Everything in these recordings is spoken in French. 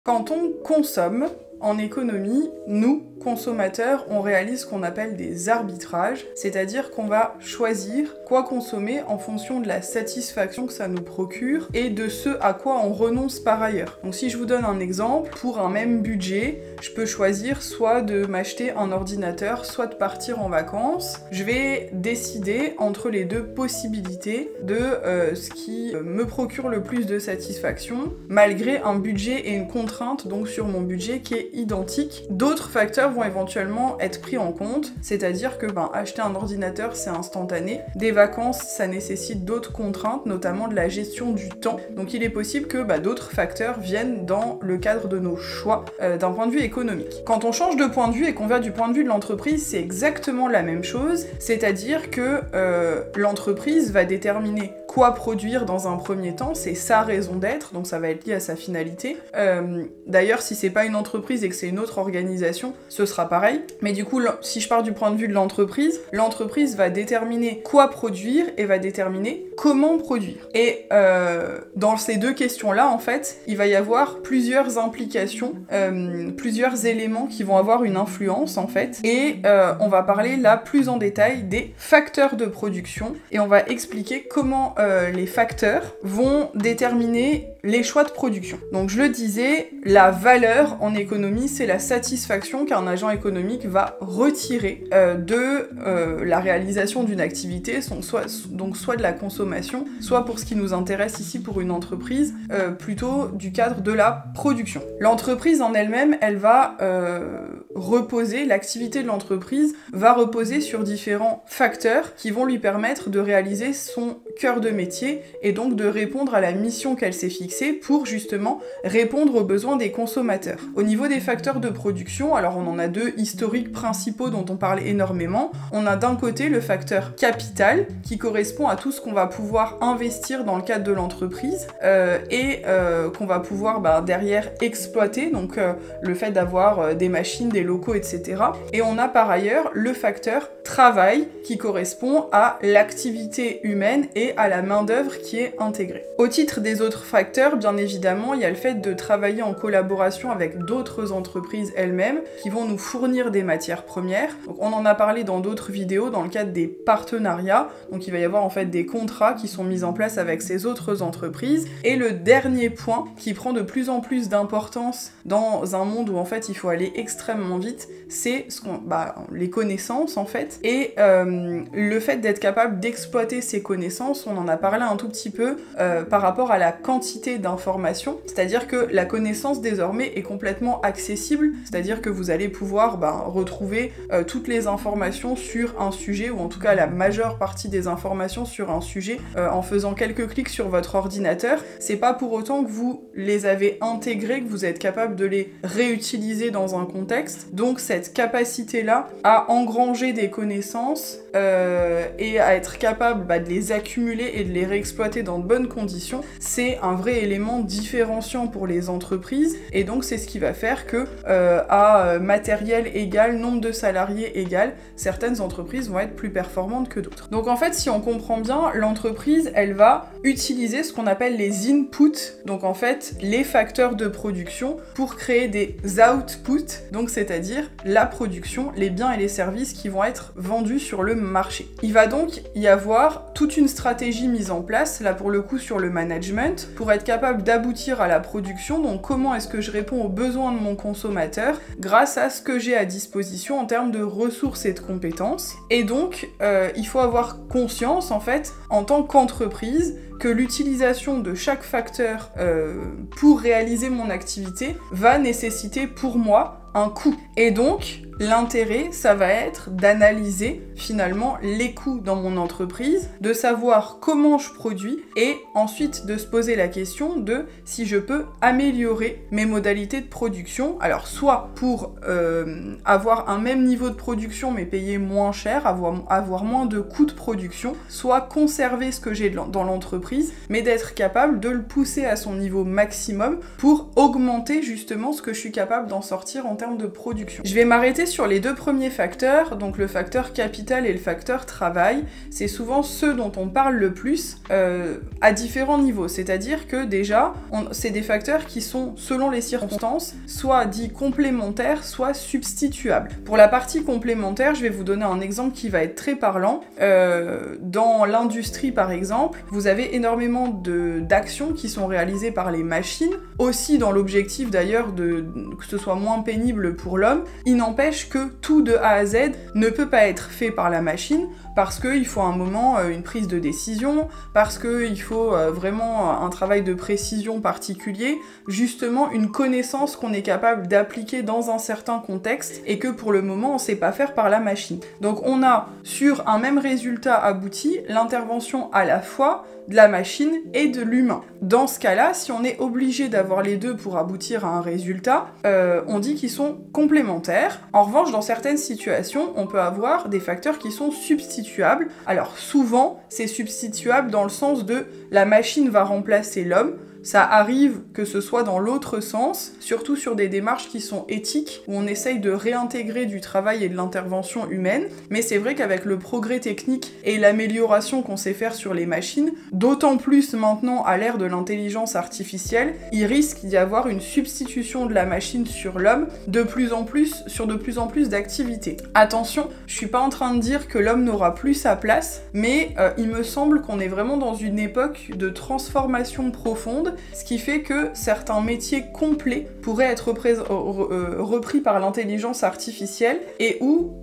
Quand on consomme, en économie, nous, consommateurs, on réalise ce qu'on appelle des arbitrages, c'est-à-dire qu'on va choisir quoi consommer en fonction de la satisfaction que ça nous procure et de ce à quoi on renonce par ailleurs. Donc si je vous donne un exemple, pour un même budget, je peux choisir soit de m'acheter un ordinateur, soit de partir en vacances. Je vais décider entre les deux possibilités de ce qui me procure le plus de satisfaction, malgré un budget et une contrainte donc sur mon budget qui est identique. D'autres facteurs vont éventuellement être pris en compte, c'est-à-dire que acheter un ordinateur c'est instantané, des vacances ça nécessite d'autres contraintes, notamment de la gestion du temps, donc il est possible que d'autres facteurs viennent dans le cadre de nos choix d'un point de vue économique. Quand on change de point de vue et qu'on va du point de vue de l'entreprise, c'est exactement la même chose, c'est-à-dire que l'entreprise va déterminer quoi produire dans un premier temps, c'est sa raison d'être, donc ça va être lié à sa finalité. D'ailleurs, si c'est pas une entreprise et que c'est une autre organisation, ce sera pareil. Mais du coup, si je pars du point de vue de l'entreprise va déterminer quoi produire et va déterminer comment produire. Et dans ces deux questions-là, en fait, il va y avoir plusieurs implications, plusieurs éléments qui vont avoir une influence, en fait. Et on va parler là plus en détail des facteurs de production et on va expliquer comment les facteurs vont déterminer les choix de production. Donc je le disais, la valeur en économie, c'est la satisfaction qu'un agent économique va retirer de la réalisation d'une activité, soit de la consommation, soit pour ce qui nous intéresse ici pour une entreprise, plutôt du cadre de la production. L'entreprise en elle-même, elle va reposer, l'activité de l'entreprise va reposer sur différents facteurs qui vont lui permettre de réaliser son cœur de métier et donc de répondre à la mission qu'elle s'est fixée pour justement répondre aux besoins des consommateurs. Au niveau des facteurs de production, alors on en a deux historiques principaux dont on parle énormément. On a d'un côté le facteur capital qui correspond à tout ce qu'on va pouvoir investir dans le cadre de l'entreprise et qu'on va pouvoir derrière exploiter, donc le fait d'avoir des machines, des locaux, etc. Et on a par ailleurs le facteur travail qui correspond à l'activité humaine et à la main-d'œuvre qui est intégrée. Au titre des autres facteurs, bien évidemment, il y a le fait de travailler en collaboration avec d'autres entreprises elles-mêmes qui vont nous fournir des matières premières. Donc, on en a parlé dans d'autres vidéos dans le cadre des partenariats. Donc il va y avoir en fait des contrats qui sont mis en place avec ces autres entreprises. Et le dernier point qui prend de plus en plus d'importance dans un monde où en fait il faut aller extrêmement vite, c'est les connaissances en fait. Et le fait d'être capable d'exploiter ces connaissances, on en a parlé un tout petit peu par rapport à la quantité d'informations, c'est-à-dire que la connaissance désormais est complètement accessible, c'est-à-dire que vous allez pouvoir retrouver toutes les informations sur un sujet, ou en tout cas la majeure partie des informations sur un sujet en faisant quelques clics sur votre ordinateur. C'est pas pour autant que vous les avez intégrés, que vous êtes capable de les réutiliser dans un contexte. Donc cette capacité-là à engranger des connaissances et à être capable de les accumuler et de les réexploiter dans de bonnes conditions, c'est un vrai élément différenciant pour les entreprises, et donc c'est ce qui va faire que à matériel égal, nombre de salariés égal, certaines entreprises vont être plus performantes que d'autres. Donc en fait, si on comprend bien, l'entreprise, elle va utiliser ce qu'on appelle les inputs, donc en fait les facteurs de production, pour créer des outputs, donc c'est-à-dire la production, les biens et les services qui vont être vendus sur le marché. Il va donc y avoir toute une stratégie mise en place, là pour le coup sur le management, pour être capable d'aboutir à la production. Donc comment est-ce que je réponds aux besoins de mon consommateur grâce à ce que j'ai à disposition en termes de ressources et de compétences. Et donc il faut avoir conscience en fait en tant qu'entreprise que l'utilisation de chaque facteur pour réaliser mon activité va nécessiter pour moi un coût. Et donc, l'intérêt, ça va être d'analyser finalement les coûts dans mon entreprise, de savoir comment je produis et ensuite de se poser la question de si je peux améliorer mes modalités de production. Alors, soit pour avoir un même niveau de production mais payer moins cher, avoir moins de coûts de production, soit conserver ce que j'ai dans l'entreprise mais d'être capable de le pousser à son niveau maximum pour augmenter justement ce que je suis capable d'en sortir en termes de production. Je vais m'arrêter sur les deux premiers facteurs, donc le facteur capital et le facteur travail. C'est souvent ceux dont on parle le plus à différents niveaux, c'est-à-dire que déjà, c'est des facteurs qui sont, selon les circonstances, soit dits complémentaires, soit substituables. Pour la partie complémentaire, je vais vous donner un exemple qui va être très parlant. Dans l'industrie, par exemple, vous avez énormément d'actions qui sont réalisées par les machines, aussi dans l'objectif d'ailleurs que ce soit moins pénible pour l'homme. Il n'empêche que tout de A à Z ne peut pas être fait par la machine, parce qu'il faut un moment une prise de décision, parce qu'il faut vraiment un travail de précision particulier, justement une connaissance qu'on est capable d'appliquer dans un certain contexte, et que pour le moment on ne sait pas faire par la machine. Donc on a sur un même résultat abouti l'intervention à la fois de la machine et de l'humain. Dans ce cas-là, si on est obligé d'avoir les deux pour aboutir à un résultat, on dit qu'ils sont complémentaires. En revanche, dans certaines situations, on peut avoir des facteurs qui sont substituables. Alors souvent, c'est substituable dans le sens de la machine va remplacer l'homme. Ça arrive que ce soit dans l'autre sens, surtout sur des démarches qui sont éthiques, où on essaye de réintégrer du travail et de l'intervention humaine, mais c'est vrai qu'avec le progrès technique et l'amélioration qu'on sait faire sur les machines, d'autant plus maintenant à l'ère de l'intelligence artificielle, il risque d'y avoir une substitution de la machine sur l'homme sur de plus en plus d'activités. Attention, je suis pas en train de dire que l'homme n'aura plus sa place, mais il me semble qu'on est vraiment dans une époque de transformation profonde, ce qui fait que certains métiers complets pourraient être repris par l'intelligence artificielle et où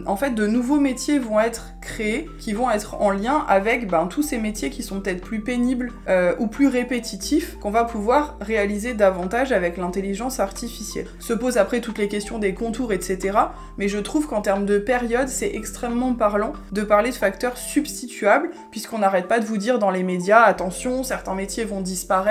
en fait de nouveaux métiers vont être créés qui vont être en lien avec tous ces métiers qui sont peut-être plus pénibles ou plus répétitifs qu'on va pouvoir réaliser davantage avec l'intelligence artificielle. Se posent après toutes les questions des contours, etc. Mais je trouve qu'en termes de période, c'est extrêmement parlant de parler de facteurs substituables, puisqu'on n'arrête pas de vous dire dans les médias, attention, certains métiers vont disparaître,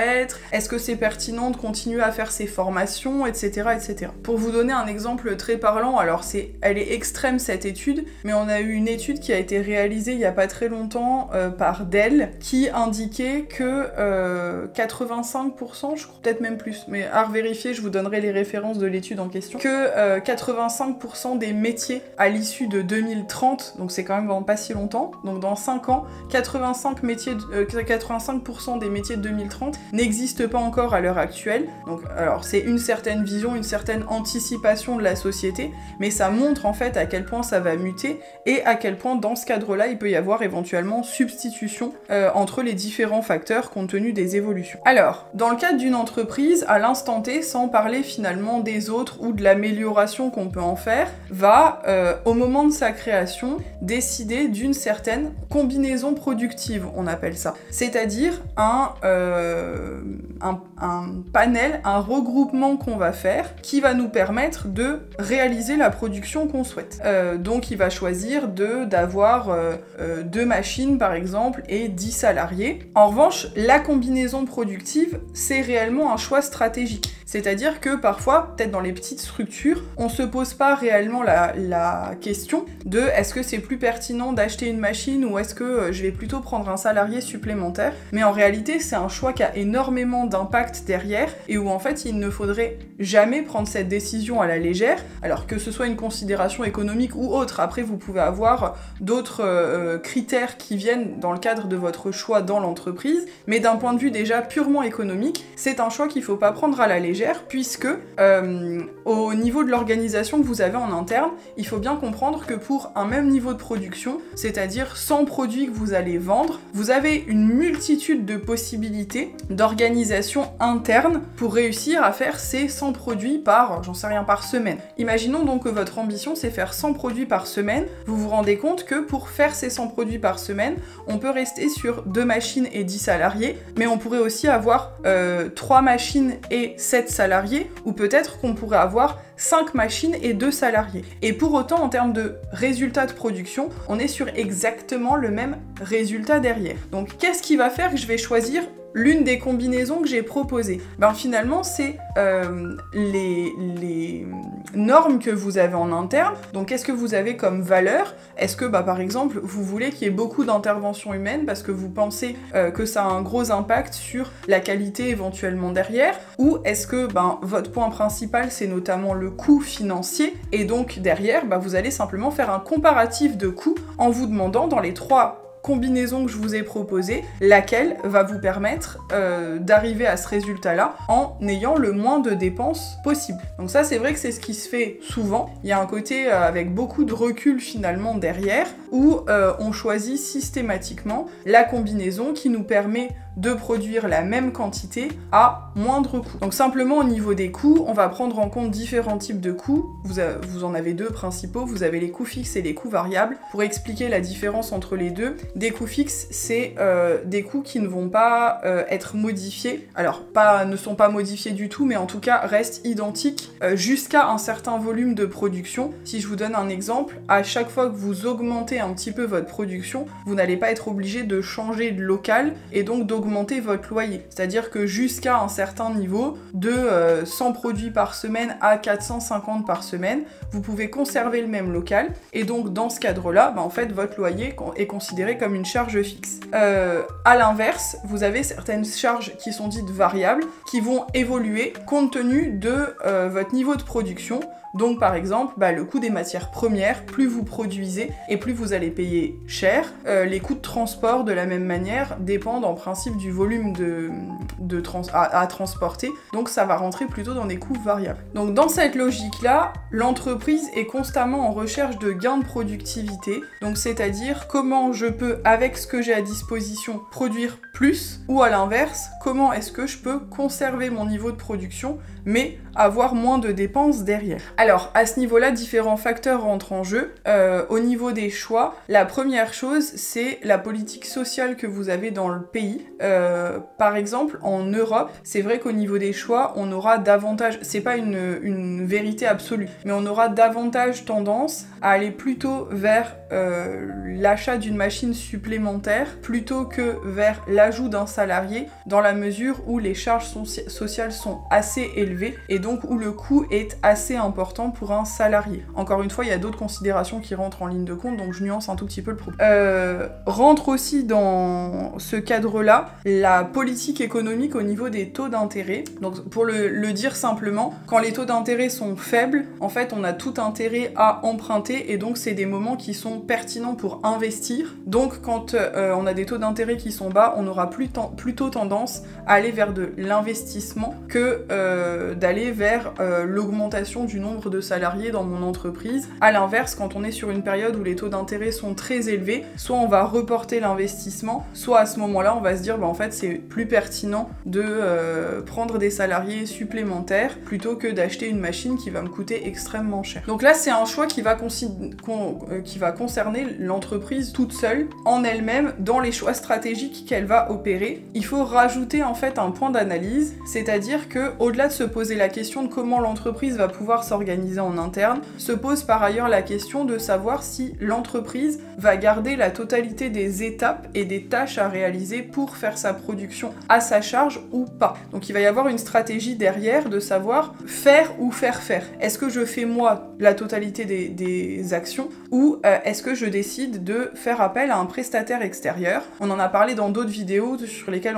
est-ce que c'est pertinent de continuer à faire ces formations, etc., etc. Pour vous donner un exemple très parlant, alors elle est extrême cette étude, mais on a eu une étude qui a été réalisée il n'y a pas très longtemps par Dell, qui indiquait que 85%, je crois peut-être même plus, mais à revérifier, je vous donnerai les références de l'étude en question, que 85% des métiers à l'issue de 2030, donc c'est quand même pas si longtemps, donc dans 5 ans, 85% des métiers de 2030 n'existent pas encore à l'heure actuelle. Donc, alors c'est une certaine vision, une certaine anticipation de la société, mais ça montre en fait à quel point ça va muter et à quel point dans ce cadre-là, il peut y avoir éventuellement substitution entre les différents facteurs compte tenu des évolutions. Alors, dans le cadre d'une entreprise, à l'instant T, sans parler finalement des autres ou de l'amélioration qu'on peut en faire, va, au moment de sa création, décider d'une certaine combinaison productive, on appelle ça. C'est-à-dire un panel, un regroupement qu'on va faire qui va nous permettre de réaliser la production qu'on souhaite. Donc il va choisir d'avoir 2 machines par exemple et 10 salariés. En revanche, la combinaison productive, c'est réellement un choix stratégique. C'est-à-dire que parfois, peut-être dans les petites structures, on se pose pas réellement la question de est-ce que c'est plus pertinent d'acheter une machine ou est-ce que je vais plutôt prendre un salarié supplémentaire. Mais en réalité, c'est un choix qui a énormément d'impact derrière et où en fait, il ne faudrait jamais prendre cette décision à la légère, alors que ce soit une considération économique ou autre. Après, vous pouvez avoir d'autres critères qui viennent dans le cadre de votre choix dans l'entreprise, mais d'un point de vue déjà purement économique, c'est un choix qu'il faut pas prendre à la légère, puisque au niveau de l'organisation que vous avez en interne, il faut bien comprendre que pour un même niveau de production, c'est-à-dire 100 produits que vous allez vendre, vous avez une multitude de possibilités d'organisation interne pour réussir à faire ces 100 produits par semaine. Imaginons donc que votre ambition c'est faire 100 produits par semaine, vous vous rendez compte que pour faire ces 100 produits par semaine, on peut rester sur 2 machines et 10 salariés, mais on pourrait aussi avoir 3 machines et 7 salariés, ou peut-être qu'on pourrait avoir 5 machines et 2 salariés. Et pour autant, en termes de résultats de production, on est sur exactement le même résultat derrière. Donc qu'est-ce qui va faire que je vais choisir l'une des combinaisons que j'ai proposées. Ben finalement, c'est les normes que vous avez en interne. Donc qu'est-ce que vous avez comme valeur? Est-ce que, par exemple, vous voulez qu'il y ait beaucoup d'interventions humaines parce que vous pensez que ça a un gros impact sur la qualité éventuellement derrière? Ou est-ce que votre point principal, c'est notamment le coût financier, et donc derrière, vous allez simplement faire un comparatif de coûts en vous demandant dans les 3 combinaison que je vous ai proposée, laquelle va vous permettre d'arriver à ce résultat-là en ayant le moins de dépenses possible. Donc ça, c'est vrai que c'est ce qui se fait souvent. Il y a un côté avec beaucoup de recul finalement derrière, où on choisit systématiquement la combinaison qui nous permet de produire la même quantité à moindre coût. Donc simplement au niveau des coûts, on va prendre en compte différents types de coûts. Vous en avez 2 principaux, vous avez les coûts fixes et les coûts variables. Pour expliquer la différence entre les deux, des coûts fixes, c'est des coûts qui ne vont pas être modifiés. Alors, ne sont pas modifiés du tout, mais en tout cas restent identiques jusqu'à un certain volume de production. Si je vous donne un exemple, à chaque fois que vous augmentez un petit peu votre production, vous n'allez pas être obligé de changer de local et donc d'augmenter votre loyer. C'est-à-dire que jusqu'à un certain niveau, de 100 produits par semaine à 450 par semaine, vous pouvez conserver le même local, et donc dans ce cadre-là, en fait, votre loyer est considéré comme une charge fixe. À l'inverse, vous avez certaines charges qui sont dites variables, qui vont évoluer compte tenu de votre niveau de production. Donc par exemple, le coût des matières premières, plus vous produisez et plus vous allez payer cher. Les coûts de transport, de la même manière, dépendent en principe du volume à transporter. Donc ça va rentrer plutôt dans des coûts variables. Donc dans cette logique-là, l'entreprise est constamment en recherche de gains de productivité. Donc c'est-à-dire comment je peux, avec ce que j'ai à disposition, produire plus, ou à l'inverse, comment est-ce que je peux conserver mon niveau de production mais avoir moins de dépenses derrière. Alors, à ce niveau-là, différents facteurs rentrent en jeu. Au niveau des choix, la première chose, c'est la politique sociale que vous avez dans le pays. Par exemple, en Europe, c'est vrai qu'au niveau des choix, on aura davantage, c'est pas une vérité absolue, mais on aura davantage tendance à aller plutôt vers l'achat d'une machine supplémentaire plutôt que vers l'ajout d'un salarié, dans la mesure où les charges sociales sont assez élevées et donc où le coût est assez important pour un salarié. Encore une fois, il y a d'autres considérations qui rentrent en ligne de compte, donc je nuance un tout petit peu le propos. Rentre aussi dans ce cadre-là la politique économique au niveau des taux d'intérêt. Donc pour le dire simplement, quand les taux d'intérêt sont faibles, en fait on a tout intérêt à emprunter, et donc c'est des moments qui sont pertinents pour investir. Donc quand on a des taux d'intérêt qui sont bas, on aura plutôt tendance à aller vers de l'investissement que d'aller vers l'augmentation du nombre de salariés dans mon entreprise. À l'inverse, quand on est sur une période où les taux d'intérêt sont très élevés, soit on va reporter l'investissement, soit à ce moment-là, on va se dire en fait c'est plus pertinent de prendre des salariés supplémentaires plutôt que d'acheter une machine qui va me coûter extrêmement cher. Donc là, c'est un choix qui va concerner l'entreprise toute seule, en elle-même, dans les choix stratégiques qu'elle va opérer. Il faut rajouter en fait un point d'analyse, c'est-à-dire que au-delà de se poser la question de comment l'entreprise va pouvoir s'organiser en interne, se pose par ailleurs la question de savoir si l'entreprise va garder la totalité des étapes et des tâches à réaliser pour faire sa production à sa charge ou pas. Donc il va y avoir une stratégie derrière de savoir faire ou faire faire. Est-ce que je fais moi la totalité des actions, ou est-ce que je décide de faire appel à un prestataire extérieur? On en a parlé dans d'autres vidéos sur lesquelles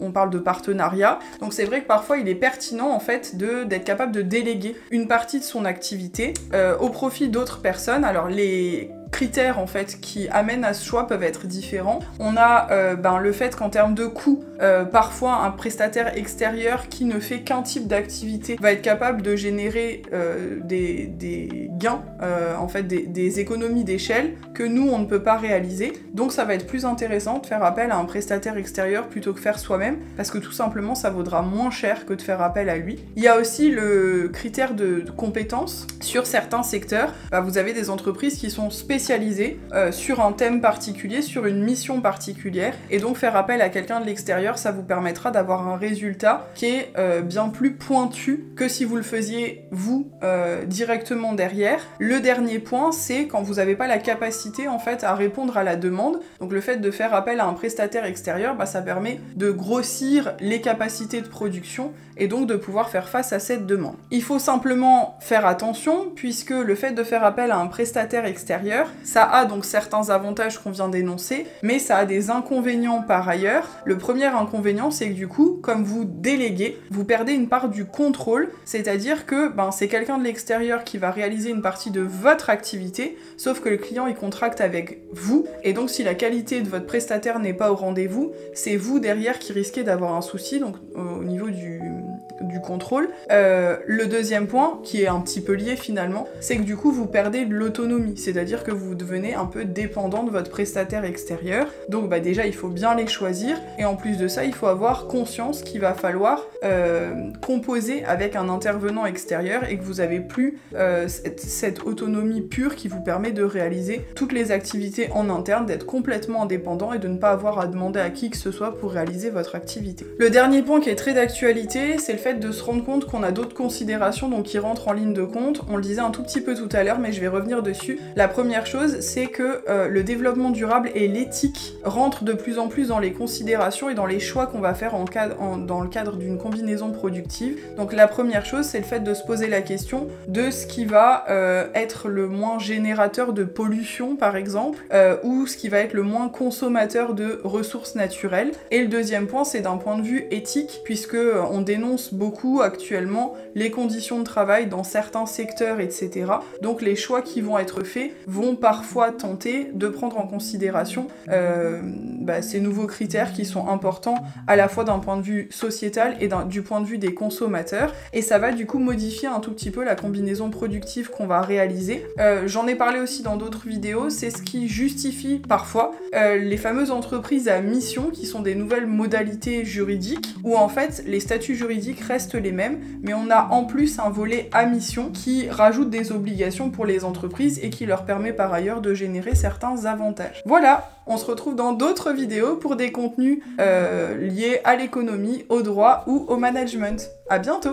on parle de partenariat. Donc c'est vrai que parfois il est pertinent en fait d'être capable de déléguer une partie de son activité au profit d'autres personnes. Alors les critères en fait qui amènent à ce choix peuvent être différents. On a le fait qu'en termes de coûts, parfois un prestataire extérieur qui ne fait qu'un type d'activité va être capable de générer des gains, en fait des économies d'échelle que nous on ne peut pas réaliser. Donc ça va être plus intéressant de faire appel à un prestataire extérieur plutôt que faire soi-même, parce que tout simplement ça vaudra moins cher que de faire appel à lui. Il y a aussi le critère de compétence. Sur certains secteurs, vous avez des entreprises qui sont spécialisées sur un thème particulier, sur une mission particulière, et donc faire appel à quelqu'un de l'extérieur, ça vous permettra d'avoir un résultat qui est bien plus pointu que si vous le faisiez vous directement derrière. derrière. Le dernier point, c'est quand vous n'avez pas la capacité en fait à répondre à la demande. Donc le fait de faire appel à un prestataire extérieur, ça permet de grossir les capacités de production et donc de pouvoir faire face à cette demande. Il faut simplement faire attention puisque le fait de faire appel à un prestataire extérieur, ça a donc certains avantages qu'on vient d'énoncer, mais ça a des inconvénients par ailleurs. Le premier inconvénient, c'est que du coup, comme vous déléguez, vous perdez une part du contrôle, c'est-à-dire que c'est quelqu'un de l'extérieur qui va réaliser une partie de votre activité, sauf que le client il contracte avec vous, et donc si la qualité de votre prestataire n'est pas au rendez-vous, c'est vous derrière qui risquez d'avoir un souci, donc au niveau du contrôle. Le deuxième point, qui est un petit peu lié finalement, c'est que du coup vous perdez de l'autonomie, c'est-à-dire que vous devenez un peu dépendant de votre prestataire extérieur, donc déjà il faut bien les choisir, et en plus de ça il faut avoir conscience qu'il va falloir composer avec un intervenant extérieur et que vous avez plus cette autonomie pure qui vous permet de réaliser toutes les activités en interne, d'être complètement indépendant et de ne pas avoir à demander à qui que ce soit pour réaliser votre activité. Le dernier point qui est très d'actualité, c'est le fait de se rendre compte qu'on a d'autres considérations donc qui rentrent en ligne de compte. On le disait un tout petit peu tout à l'heure, mais je vais revenir dessus. La première chose, c'est que le développement durable et l'éthique rentrent de plus en plus dans les considérations et dans les choix qu'on va faire dans le cadre d'une combinaison productive. Donc la première chose, c'est le fait de se poser la question de ce qui va être le moins générateur de pollution, par exemple, ou ce qui va être le moins consommateur de ressources naturelles. Et le deuxième point, c'est d'un point de vue éthique, puisque on dénonce beaucoup actuellement les conditions de travail dans certains secteurs, etc. Donc les choix qui vont être faits vont parfois tenter de prendre en considération ces nouveaux critères qui sont importants à la fois d'un point de vue sociétal et du point de vue des consommateurs. Et ça va du coup modifier un tout petit peu la combinaison productive qu'on va réaliser. J'en ai parlé aussi dans d'autres vidéos, c'est ce qui justifie parfois les fameuses entreprises à mission qui sont des nouvelles modalités juridiques où en fait les statuts juridiques restent les mêmes, mais on a en plus un volet à mission qui rajoute des obligations pour les entreprises et qui leur permet par ailleurs de générer certains avantages. Voilà, on se retrouve dans d'autres vidéos pour des contenus liés à l'économie, au droit ou au management. À bientôt!